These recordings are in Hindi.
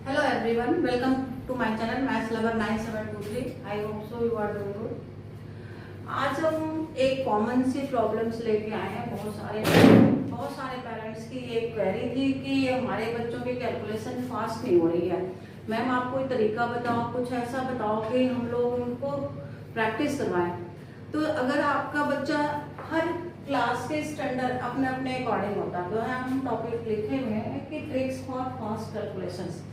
Hello everyone, welcome to my channel Maths Lover 9723. I hope so you are doing good. आज हम एक कॉमन सी प्रॉब्लम्स लेके आए हैं। बहुत सारे पेरेंट्स की एक क्वेरी थी कि हमारे बच्चों की कैलकुलेशन फास्ट नहीं हो रही है। मैम आप कोई तरीका बताओ, कुछ ऐसा बताओ कि हम लोग उनको प्रैक्टिस करवाएं। तो अगर आपका बच्चा हर क्लास के स्टैंडर्ड अपने अपने अकॉर्डिंग होता है, तो हम टॉपिक लिखे हुए हैं कि tricks for fast calculations.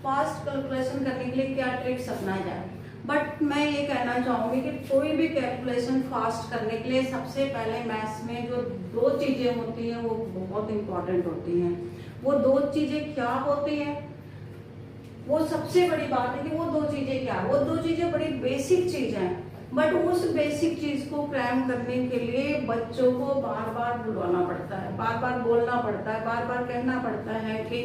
Fast calculation करने के लिए क्या ट्रिक्स अपनाया जाए। बट मैं ये कहना चाहूँगी कि कोई भी कैलकुलेशन फास्ट करने के लिए सबसे पहले मैथ्स में जो दो चीज़ें होती हैं वो बहुत इंपॉर्टेंट होती हैं। वो दो चीज़ें क्या होती हैं, वो सबसे बड़ी बात है कि वो दो चीज़ें क्या है। वो दो चीज़ें बड़ी बेसिक चीज़ हैं, बट उस बेसिक चीज़ को क्रैम करने के लिए बच्चों को बार बार बुलवाना पड़ता है, बार बार बोलना पड़ता है, बार बार कहना पड़ता है कि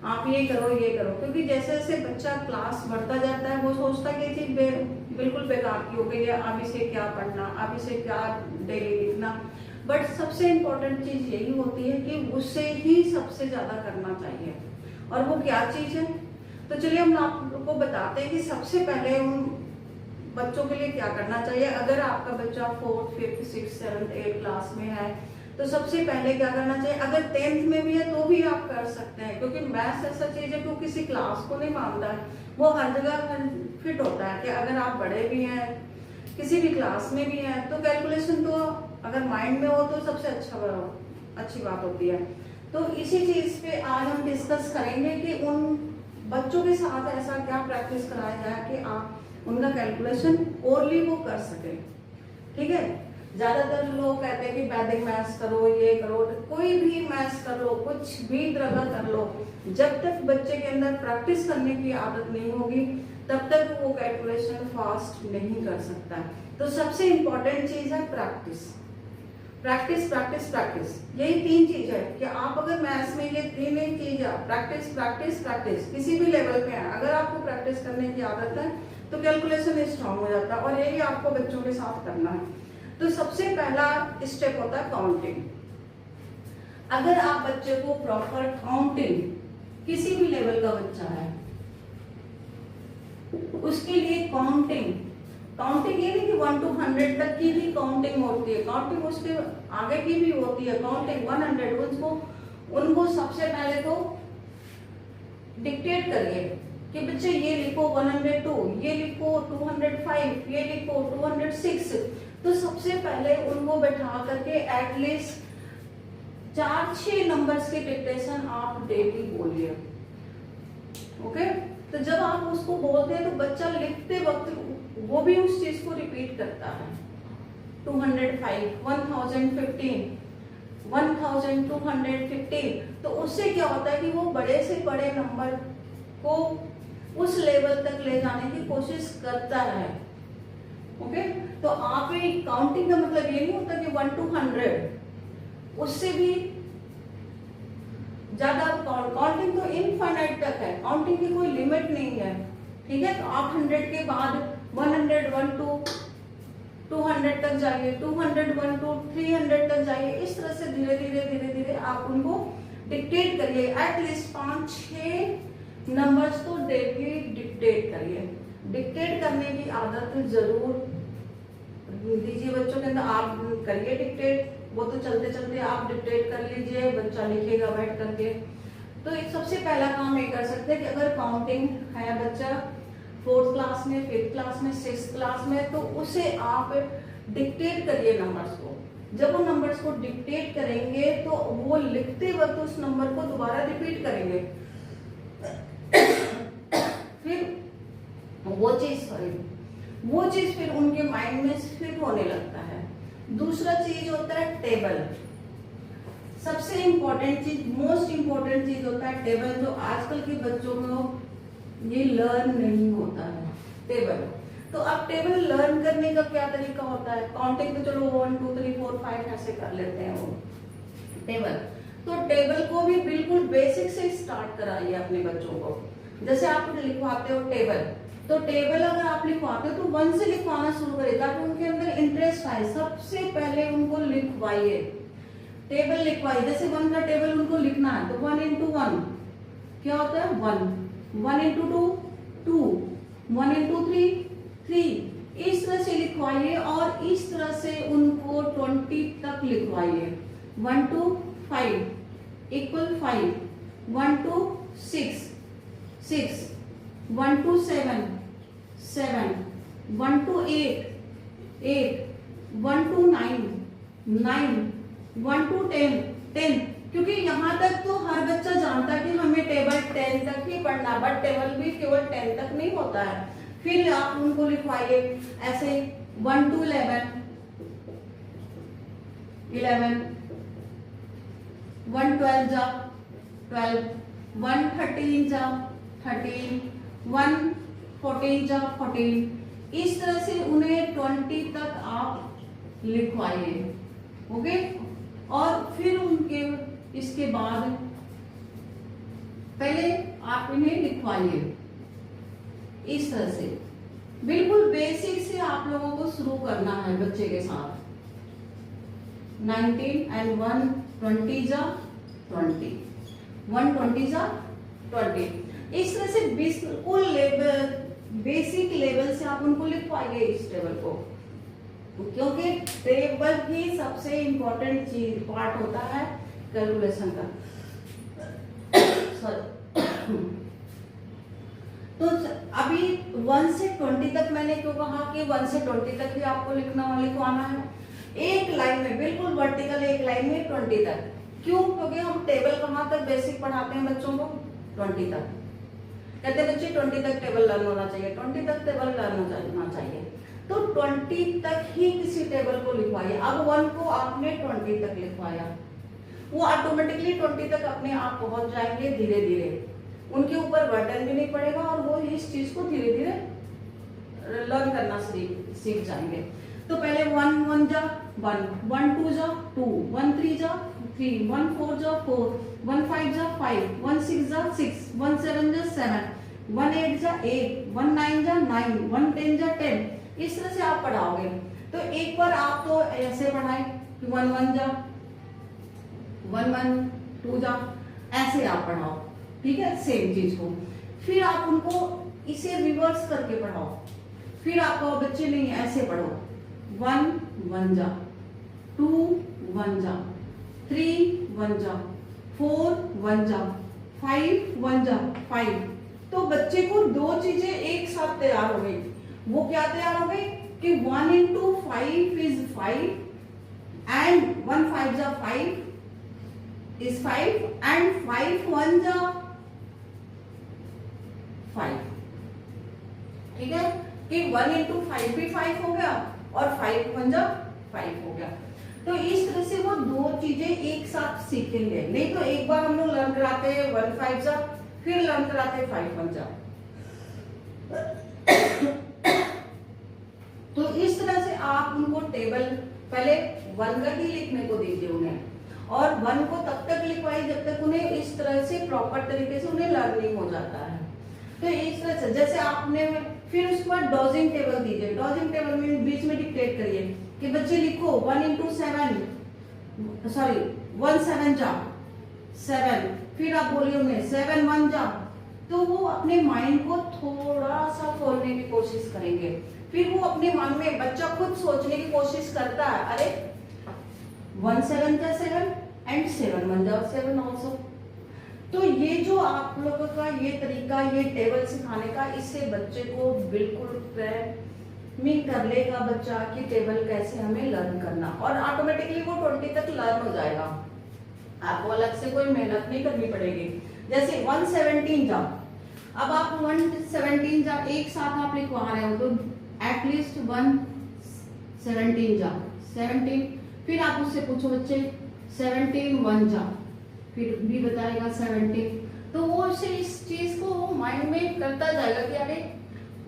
आप ये करो ये करो। क्योंकि जैसे जैसे बच्चा क्लास बढ़ता जाता है वो सोचता है कि ये चीज़ बिल्कुल बेकार की हो गई है, अब इसे क्या पढ़ना, अब इसे क्या डेली लिखना। बट सबसे इम्पोर्टेंट चीज़ यही होती है कि उसे ही सबसे ज़्यादा करना चाहिए। और वो क्या चीज़ है, तो चलिए हम आप लोग को बताते हैं कि सबसे पहले उन बच्चों के लिए क्या करना चाहिए। अगर आपका बच्चा 4th, 5th, 6th, 7th, 8th class में है तो सबसे पहले क्या करना चाहिए। अगर 10th में भी है तो भी आप कर सकते हैं, क्योंकि मैथ्स ऐसा चीज है कि वो किसी क्लास को नहीं मानता है, वो हर जगह फिट होता है। कि अगर आप बड़े भी हैं, किसी भी क्लास में भी हैं, तो कैलकुलेशन तो अगर माइंड में हो तो सबसे अच्छी बात होती है। तो इसी चीज पे आज हम डिस्कस करेंगे कि उन बच्चों के साथ ऐसा क्या प्रैक्टिस कराया जाए कि आप उनका कैलकुलेशन ओरली वो कर सके। ठीक है, ज्यादातर लोग कहते हैं कि वैदिक मैथ्स करो, ये करो, तो कोई भी मैथ्स कर लो, कुछ भी तरह कर लो, जब तक बच्चे के अंदर प्रैक्टिस करने की आदत नहीं होगी तब तक वो कैलकुलेशन फास्ट नहीं कर सकता। तो सबसे इंपॉर्टेंट चीज है प्रैक्टिस, प्रैक्टिस प्रैक्टिस प्रैक्टिस। यही तीन चीज है कि आप अगर मैथ्स में ये तीन ही चीज है, प्रैक्टिस प्रैक्टिस प्रैक्टिस, किसी भी लेवल पे है, अगर आपको प्रैक्टिस करने की आदत है तो कैलकुलेशन स्ट्रांग हो जाता है। और यही आपको बच्चों के साथ करना है। तो सबसे पहला स्टेप होता है काउंटिंग। अगर आप बच्चे को प्रॉपर काउंटिंग, किसी भी लेवल का बच्चा है उसके लिए काउंटिंग ये नहीं कि 1 to 100 तक की भी काउंटिंग होती है, काउंटिंग उसके आगे की भी होती है। काउंटिंग 100 उनको सबसे पहले तो डिक्टेट करिए कि बच्चे ये लिखो 102, ये लिखो 205, ये लिखो 206। तो सबसे पहले उनको बैठा करके एटलीस्ट 4-6 नंबर्स के डिक्टेशन आप डेली बोलिए। ओके, तो जब आप उसको बोलते हैं तो बच्चा लिखते वक्त वो भी उस चीज को रिपीट करता है। 205, 1015, 1215। तो उससे क्या होता है कि वो बड़े से बड़े नंबर को उस लेवल तक ले जाने की कोशिश करता है। ओके, तो आप काउंटिंग का मतलब ये नहीं होता कि 1 to 100, उससे भी ज्यादा। काउंटिंग तो इनफाइनाइट तक है, काउंटिंग की कोई लिमिट नहीं है। ठीक है, तो आप 100 के बाद 101 to 200 तक जाइए, 201 to 300 तक जाइए। इस तरह से धीरे धीरे आप उनको डिक्टेट करिए। एटलीस्ट 5-6 नंबर्स तो डेली डिक्टेट करिए। डिक्टेट करने की आदत जरूर दीजिए बच्चों के अंदर। आप करिए डिक्टेट, वो तो चलते चलते आप डिक्टेट कर लीजिए, बच्चा लिखेगा बैठ करके। तो एक सबसे पहला काम ये कर सकते हैं कि अगर काउंटिंग है बच्चा 4th क्लास में, 5th क्लास में, 6th क्लास में, तो उसे आप डिक्टेट करिए नंबर्स को। जब वो नंबर्स को डिक्टेट करेंगे तो वो लिखते वक्त उस नंबर को दोबारा रिपीट करेंगे। फिर वो चीज फिर उनके माइंड में फिट होने लगता है। दूसरा चीज होता है टेबल। सबसे इंपॉर्टेंट चीज, मोस्ट इंपॉर्टेंट चीज होता है टेबल, जो आजकल के बच्चों को ये लर्न नहीं होता है, टेबल। तो अब टेबल लर्न करने का क्या तरीका होता है। काउंटिंग तो चलो 1 2 3 4 5 ऐसे कर लेते हैं वो टेबल। तो टेबल को भी बिल्कुल बेसिक से स्टार्ट कराइए अपने बच्चों को। जैसे आप लिखवाते हो टेबल, तो टेबल अगर आप लिखवाते हो तो 1 से लिखवाना शुरू करिए ताकि उनके अंदर इंटरेस्ट आए। सबसे पहले उनको लिखवाइए, टेबल लिखवाइए। जैसे 1 का टेबल उनको लिखना है तो 1 into 1 क्या होता है 1, 1 into 2 2, 1 into 3 3, इस तरह से लिखवाइए और इस तरह से उनको 20 तक लिखवाइए। 1 to 5 equal 5, 1 to 6 6, 1 to 7 7, 1 to 8 8, 1 to 9 9, 1 to 10 10, क्योंकि यहाँ तक तो हर बच्चा जानता है कि हमें टेबल 10 तक ही पढ़ना, बट टेबल भी केवल 10 तक नहीं होता है। फिर आप उनको लिखवाइए ऐसे 1 to 11 11, 1 12 जा 12, 1 13 जा 13, 1 14 जा 14, इस तरह से उन्हें 20 तक आप लिखवाइए। ओके, और फिर उनके इसके बाद पहले आप इन्हें लिखवाइए इस तरह से। बिल्कुल बेसिक से आप लोगों को शुरू करना है बच्चे के साथ। 19 and 1 20 जा 20, 1 20 जा 20, इस तरह से बिल्कुल लेवल बेसिक लेवल से आप उनको लिखवाइए इस टेबल को, क्योंकि टेबल ही सबसे इंपॉर्टेंट चीज पार्ट होता है कैलकुलेशन का। तो अभी 1 से 20 तक मैंने क्यों कहा कि 1 से 20 तक ही आपको लिखवाना है एक लाइन में, बिल्कुल वर्टिकल एक लाइन में 20 तक। क्यों? क्योंकि हम टेबल कहाँ तक बेसिक पढ़ाते हैं बच्चों को? 20 तक। कहते हैं बच्चे 20 तक टेबल लर्न होना चाहिए, 20 तक टेबल लर्न होना चाहिए, तो 20 तक ही किसी टेबल को लिखवाइए। अब 1 को आपने 20 तक लिखवाया, वो ऑटोमेटिकली 20 तक अपने आप पहुंच जाएंगे धीरे धीरे, उनके ऊपर बर्डन भी नहीं पड़ेगा और वो इस चीज को धीरे धीरे लर्न करना सीख जाएंगे। तो पहले 1 1 जा 1, 1 2 जा 2, 1 3 जा 3, 1 4 जा 4, 1 5 जा 5, 1 6 जा 6, 1 7 जा 7, 1 8 जा 8, 1 9 जा 9, 1 10 जा 10, इस तरह से आप पढ़ाओगे। तो एक बार आप तो ऐसे पढ़ाए कि 1 1 जा 1 1 2 जा, ऐसे आप पढ़ाओ, ठीक है, सेम चीज को। फिर आप उनको इसे रिवर्स करके पढ़ाओ। फिर आप कहो बच्चे नहीं ऐसे पढ़ो, 1 1 जा 2 1 जा 3 1 जा 4 1 जा 5 1 जा 5। तो बच्चे को दो चीजें एक साथ तैयार हो गई। वो क्या तैयार हो गई कि 1 into 5 is 5 and 1 5 जा 5 is 5 and 5 1 जा 5। ठीक है कि 1 into 5 भी 5 हो गया और 5 1 जा 5 हो गया। तो इस तरह से वो दो चीजें एक साथ सीखेंगे। नहीं तो एक बार हम लोग लर्न कराते हैं 1 5 जा, फिर लर्न कराते हैं 5 1 जा। तो इस तरह से आप उनको टेबल पहले 1 का ही लिखने को दीजिए उन्हें, और 1 को तब तक लिखवाइए जब तक उन्हें इस तरह से प्रॉपर तरीके से उन्हें लर्निंग हो जाता है। तो इस तरह से जैसे आपने फिर उसके बाद डॉजिंग टेबल दीजिए। डॉजिंग टेबल में बीच में डिक्टेट करिए कि बच्चे लिखो 1 into 7 सॉरी 1 7 जा 7, फिर आप बोलिए उन्हें 7 1 जा। तो वो अपने माइंड को थोड़ा सा खोलने की कोशिश करेंगे। फिर वो अपने मन में बच्चा खुद सोचने की कोशिश करता है, अरे 1 7 जा 7 एंड 7 1 जा 7 ऑल्सो। तो ये जो आप लोगों का ये तरीका, ये टेबल सिखाने का, इससे बच्चे को बिल्कुल में कर लेगा बच्चा कि टेबल कैसे हमें लर्न करना, और ऑटोमेटिकली वो 20 तक लर्न हो जाएगा। आपको अलग से कोई मेहनत नहीं करनी पड़ेगी। जैसे 1 17 जा, अब आप 1 17 जा एक साथ आप लिखवा रहे हो तो एटलीस्ट 1 17 जा 17, फिर आप उससे पूछो बच्चे 17 1 जा, फिर भी बताएगा 17। तो वो उसे इस चीज को वो माइंड में करता जाएगा कि अरे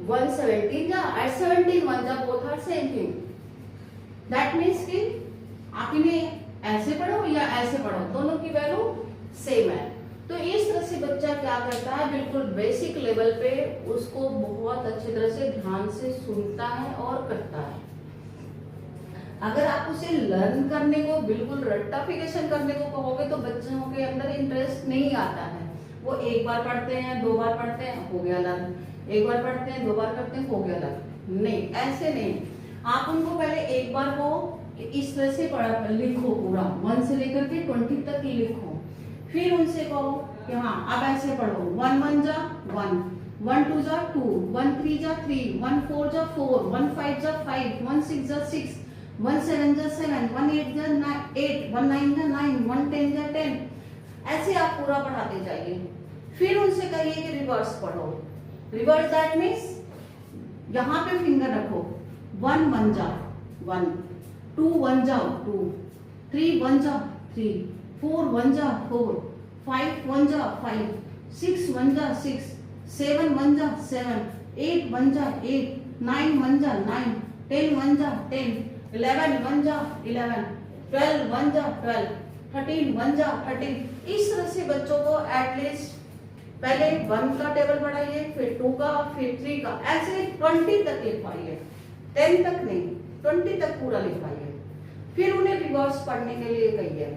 1 17 जा एट 17 1 जा both are same thing. That means कि आप इन्हें ऐसे पढ़ो या ऐसे पढ़ो, दोनों की वैल्यू सेम है। तो इस तरह से बच्चा क्या करता है, बिल्कुल बेसिक लेवल पे उसको बहुत अच्छी तरह से ध्यान से सुनता है और करता है। अगर आप उसे लर्न करने को, बिल्कुल रट्टाफिकेशन करने को कहोगे तो बच्चों के अंदर इंटरेस्ट नहीं आता है, वो एक बार पढ़ते हैं, 2 बार पढ़ते हैं, हो गया लर्न, एक बार पढ़ते हैं, 2 बार करते हैं, हो गया लर्न। नहीं, ऐसे नहीं। आप उनको पहले एक बार को इस तरह से पढ़ा लिखो, पूरा 1 से लेकर के 20 तक लिखो। फिर उनसे कहो कि हाँ अब ऐसे पढ़ो, 1 1 जा 1, 1 2 जा 2, 1 3 जा 3, 1 4 जा 4, 1 5 जा 5, 1 6 जा 6, 1 7 जा 7, 1 8 जा 8, 1 9 जा 9, 1 10 जा 10। ऐसे आप पूरा पढ़ाते जाइए। फिर उनसे कहिए कि रिवर्स पढ़ो। रिवर्स दैट मीन्स यहाँ पे फिंगर रखो, 1 1 जा 1, 2 1 जा 2, 3 1 जा 3, 4 1 जा 4, 5 1 जा 5, 6 1 जा 6, 7 1 जा 7, 8 1 जा 8, 9 1 जा 9, 10 1 जा 10, 11 1 जा 11, 12 1 जा 12, 13 1 जा 13। इस तरह से बच्चों को एटलीस्ट पहले 1 का टेबल पढ़ाइए, फिर 2 का, फिर 3 का, ऐसे 20 तक लिखवाइए। 10 तक नहीं, 20 तक पूरा लिखवाइए। फिर उन्हें रिवर्स पढ़ने के लिए कहिए।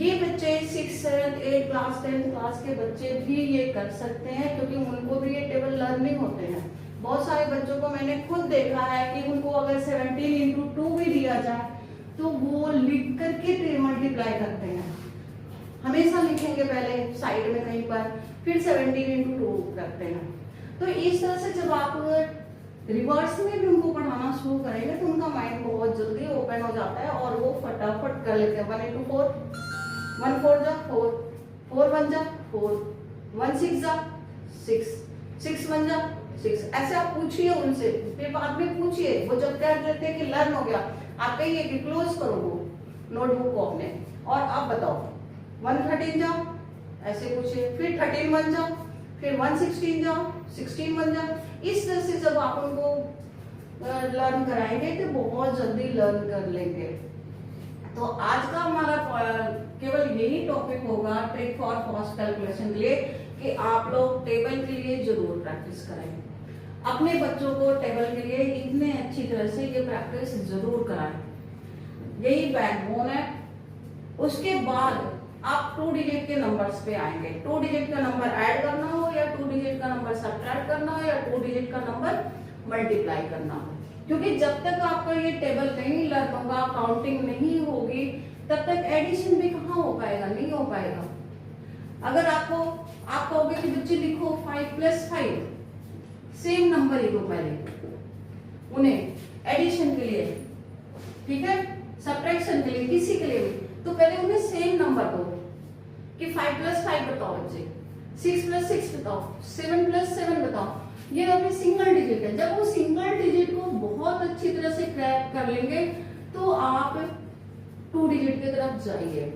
ये बच्चे 6, 7, 8 क्लास 10 क्लास के बच्चे भी ये कर सकते हैं, क्योंकि उनको भी ये टेबल लर्निंग होते हैं। बहुत सारे बच्चों को मैंने खुद देखा है कि उनको अगर 17 into 2 भी दिया जाए तो वो लिख करके मल्टीप्लाई करते हैं। हमेशा लिखेंगे पहले साइड में कहीं पर, फिर 17 into 2 करते हैं। तो इस तरह से जब आप रिवर्स में भी उनको पढ़ाना शुरू करेंगे तो उनका माइंड बहुत जल्दी ओपन हो जाता है और वो फटाफट कर लेते हैं। 1 into 4, 1 4 जा 4, 4 1 जा 4, 1 6 जा 6, 6 1 जा 6। ऐसे आप पूछिए उनसे, फिर बाद में पूछिए। वो जब कह देते हैं कि लर्न हो गया, आप कहिए कि क्लोज करो वो नोटबुक को अपने, और आप बताओ 1 13 जाओ, ऐसे पूछिए। फिर 13 1 जाओ, फिर 1 16 जाओ, 16 1 जाओ। इस तरह से जब आप उनको लर्न कराएंगे तो बहुत जल्दी लर्न कर लेंगे। तो आज का हमारा केवल यही टॉपिक होगा ट्रिक फॉर फास्ट कैलकुलेशन के लिए, कि आप लोग टेबल के लिए जरूर प्रैक्टिस करें। अपने बच्चों को टेबल के लिए इतने अच्छी तरह से ये प्रैक्टिस जरूर कराएं। यही बैकबोन है। उसके बाद आप 2 डिजिट के नंबर्स पे आएंगे। 2 डिजिट का नंबर ऐड करना हो, या 2 डिजिट का नंबर सब्ट्रैक्ट करना हो, या 2 डिजिट का नंबर मल्टीप्लाई करना हो। क्योंकि जब तक आपका ये टेबल नहीं लर्न होगा, काउंटिंग नहीं होगी, तब तक एडिशन भी कहाँ हो पाएगा, नहीं हो पाएगा। अगर आप कहोगे कि बच्चे लिखो 5 + 5, सेम नंबर ही दो पहले उन्हें एडिशन के लिए, ठीक है, सब्ट्रैक्शन के लिए, किसी के लिए भी, तो पहले उन्हें सेम नंबर दो कि 5 + 5 बताओ बच्चे, 6 + 6 बताओ, 7 + 7 बताओ। ये अपनी सिंगल डिजिट है। जब वो सिंगल डिजिट को बहुत अच्छी तरह से क्रैक कर लेंगे तो आप 2 डिजिट की तरफ जाइए।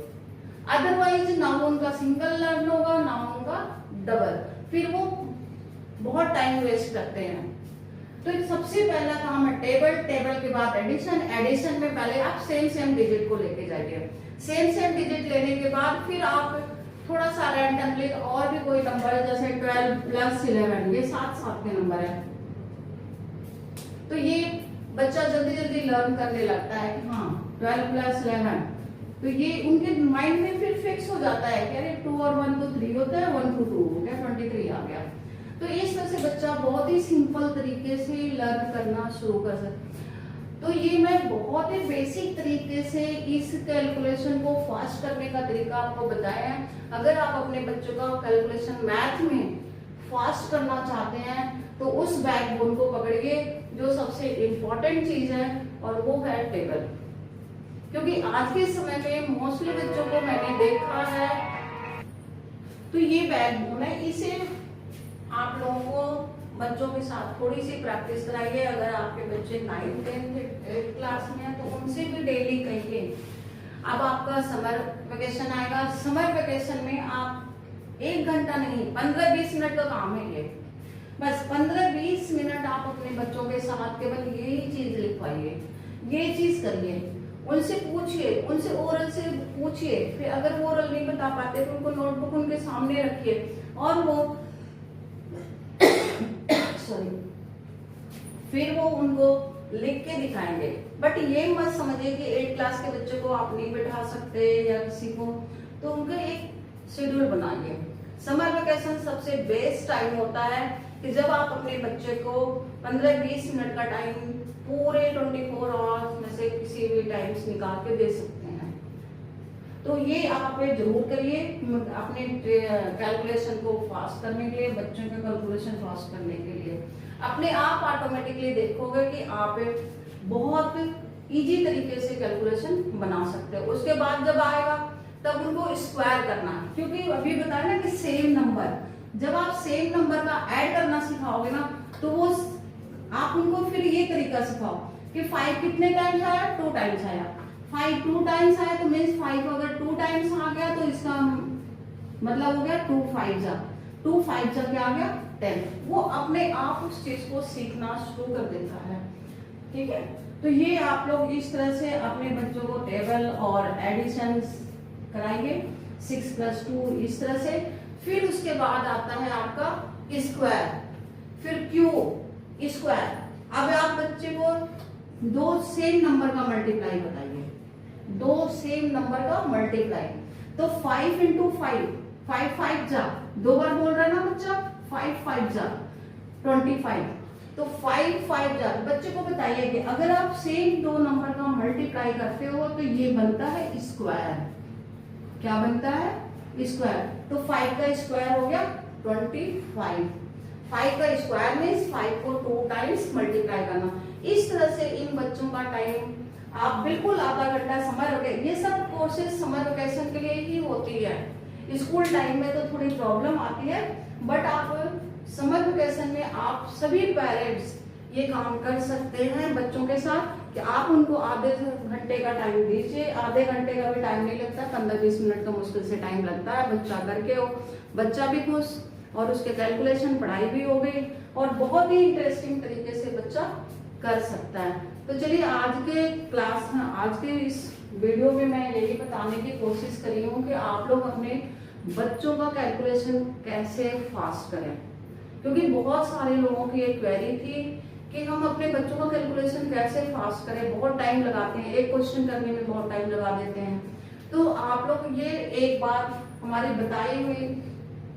अदरवाइज ना उनका सिंगल लर्न होगा, ना उनका डबल, फिर वो बहुत टाइम वेस्ट करते हैं। तो सबसे पहला काम है टेबल, टेबल के बाद एडिशन, एडिशन में पहले आप सेम डिजिट को लेके जाइए। सेम डिजिट लेने के बाद फिर आप थोड़ा सा रैंडमली और भी कोई नंबर, जैसे 12 + 11, ये साथ के नंबर है, तो ये बच्चा जल्दी लर्न करने लगता है कि हाँ 12 + 11, तो ये उनके माइंड में फिर फिक्स हो जाता है कि अरे 2 और 1 तो 3 होता है, 1 to 2 हो गया, 23 आ गया। तो इस तरह से बच्चा बहुत ही सिंपल तरीके से लर्न करना शुरू कर सकता है। तो ये मैं बहुत ही बेसिक तरीके से इस कैलकुलेशन को फास्ट करने का तरीका आपको बताया है। अगर आप अपने बच्चों का कैलकुलेशन मैथ में फास्ट करना चाहते हैं तो उस बैकबोन को पकड़िए, जो सबसे इम्पोर्टेंट चीज है, और वो है टेबल। क्योंकि आज के समय में मोस्टली बच्चों को मैंने देखा है, तो ये बैकबोन है, इसे आप लोगों को बच्चों के साथ थोड़ी सी प्रैक्टिस कराइए। अगर आपके बच्चे 9th 10th 8th क्लास में हैं तो उनसे भी डेली कहिए। अब आपका समर वेकेशन आएगा, समर वेकेशन में आप 1 घंटा नहीं, 15-20 मिनट का काम है ये। बस 15-20 मिनट आप अपने बच्चों के साथ केवल यही चीज लिखवाइए, ये चीज करिए। उनसे पूछिए, उनसे ओरल से पूछिए। फिर अगर वो ओरल नहीं बता पाते तो उनको नोटबुक उनके सामने रखिए और वो फिर वो उनको लिख के दिखाएंगे। बट ये मत समझिए कि 8 क्लास के बच्चे को आप नहीं बैठा सकते या किसी को, तो उनका एक शेड्यूल बनाइए। समर वेकेशन सबसे बेस्ट टाइम होता है कि जब आप अपने बच्चे को 15-20 मिनट का टाइम पूरे 24 आवर्स में से किसी भी टाइम्स निकाल के दे सकते हैं। तो ये आप जरूर करिए अपने कैलकुलेशन को फास्ट करने के लिए, बच्चों के कैलकुलेशन फास्ट करने के लिए। अपने आप ऑटोमेटिकली देखोगे कि आप बहुत इजी तरीके से कैलकुलेशन बना सकते हो। उसके बाद जब आएगा तब उनको स्क्वायर करना है, क्योंकि अभी बताया ना कि सेम नंबर, जब आप सेम नंबर का ऐड करना सिखाओगे ना तो वो आप उनको फिर ये तरीका सिखाओ कि 5 कितने टाइम्स आया, 2 टाइम्स आया। 5 2 टाइम्स आया तो मीन्स 5 अगर 2 टाइम्स आ गया तो इसका मतलब हो गया 2 5 जा 2 5 जा क्या आ गया 10। वो अपने आप उस चीज को सीखना शुरू कर देता है। ठीक है, तो ये आप लोग इस तरह से अपने बच्चों को टेबल और एडिशन कराएंगे 6 + 2 इस तरह से। फिर उसके बाद आता है आपका स्क्वायर, फिर क्यूब, स्क्वायर। अब आप बच्चे को 2 सेम नंबर का मल्टीप्लाई बताइए, 2 सेम नंबर का मल्टीप्लाई। तो 5 × 5, 5 5 जा, 2 बार बोल रहा है ना बच्चा, 5 5 जा 25। तो 5 5 जा, बच्चे को बताइए कि अगर आप सेम 2 नंबर का मल्टीप्लाई करते हो तो ये बनता है स्क्वायर। क्या बनता है? स्क्वायर। तो 5 का स्क्वायर हो गया 25। 5 का स्क्वायर मीन्स 5 को 2 टाइम्स मल्टीप्लाई करना। इस तरह से इन बच्चों का टाइम आप बिल्कुल आधा घंटा समर वेकेशन, ये सब कोर्सेज समर वेकेशन के लिए ही होती है। स्कूल टाइम में तो थोड़ी प्रॉब्लम आती है, बट आप समर वेकेशन में आप सभी पेरेंट्स ये काम कर सकते हैं बच्चों के साथ कि आप उनको आधे घंटे का टाइम दीजिए। आधे घंटे का भी टाइम नहीं लगता, 15-20 मिनट का मुश्किल से टाइम लगता है। बच्चा करके हो, बच्चा भी खुश और उसके कैलकुलेशन पढ़ाई भी हो गई और बहुत ही इंटरेस्टिंग तरीके से बच्चा कर सकता है। तो चलिए आज के क्लास में, आज के इस वीडियो में मैं यही बताने की कोशिश करी हूँ कि आप लोग अपने बच्चों का कैलकुलेशन कैसे फास्ट करें, क्योंकि बहुत सारे लोगों की एक क्वेरी थी कि हम अपने बच्चों का कैलकुलेशन कैसे फास्ट करें, बहुत टाइम लगाते हैं, एक क्वेश्चन करने में बहुत टाइम लगा देते हैं। तो आप लोग ये एक बार हमारे बताए हुए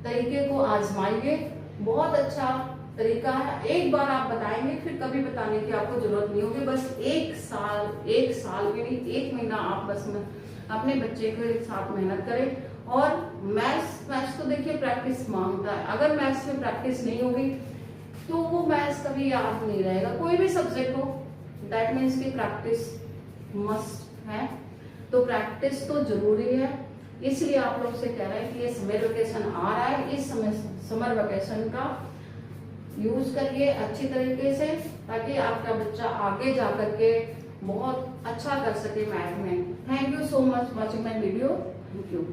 तरीके को आजमाइए, बहुत अच्छा तरीका है। एक बार आप बताएंगे फिर कभी बताने की आपको जरूरत नहीं होगी। बस एक साल के लिए 1 महीना आप बस अपने बच्चे के साथ मेहनत करें। और मैथ्स तो देखिए प्रैक्टिस मांगता है, अगर मैथ्स में प्रैक्टिस नहीं होगी तो वो मैथ्स कभी याद नहीं रहेगा। कोई भी सब्जेक्ट हो, दैट मीन्स की प्रैक्टिस मस्ट है, तो प्रैक्टिस तो जरूरी है। इसलिए आप लोग से कह रहे हैं कि ये समर वेकेशन आ रहा है, इस समय समर वेकेशन का यूज करिए अच्छी तरीके से, ताकि आपका बच्चा आगे जा करके बहुत अच्छा कर सके मैथ में। Thank you so much watching my video. Thank you.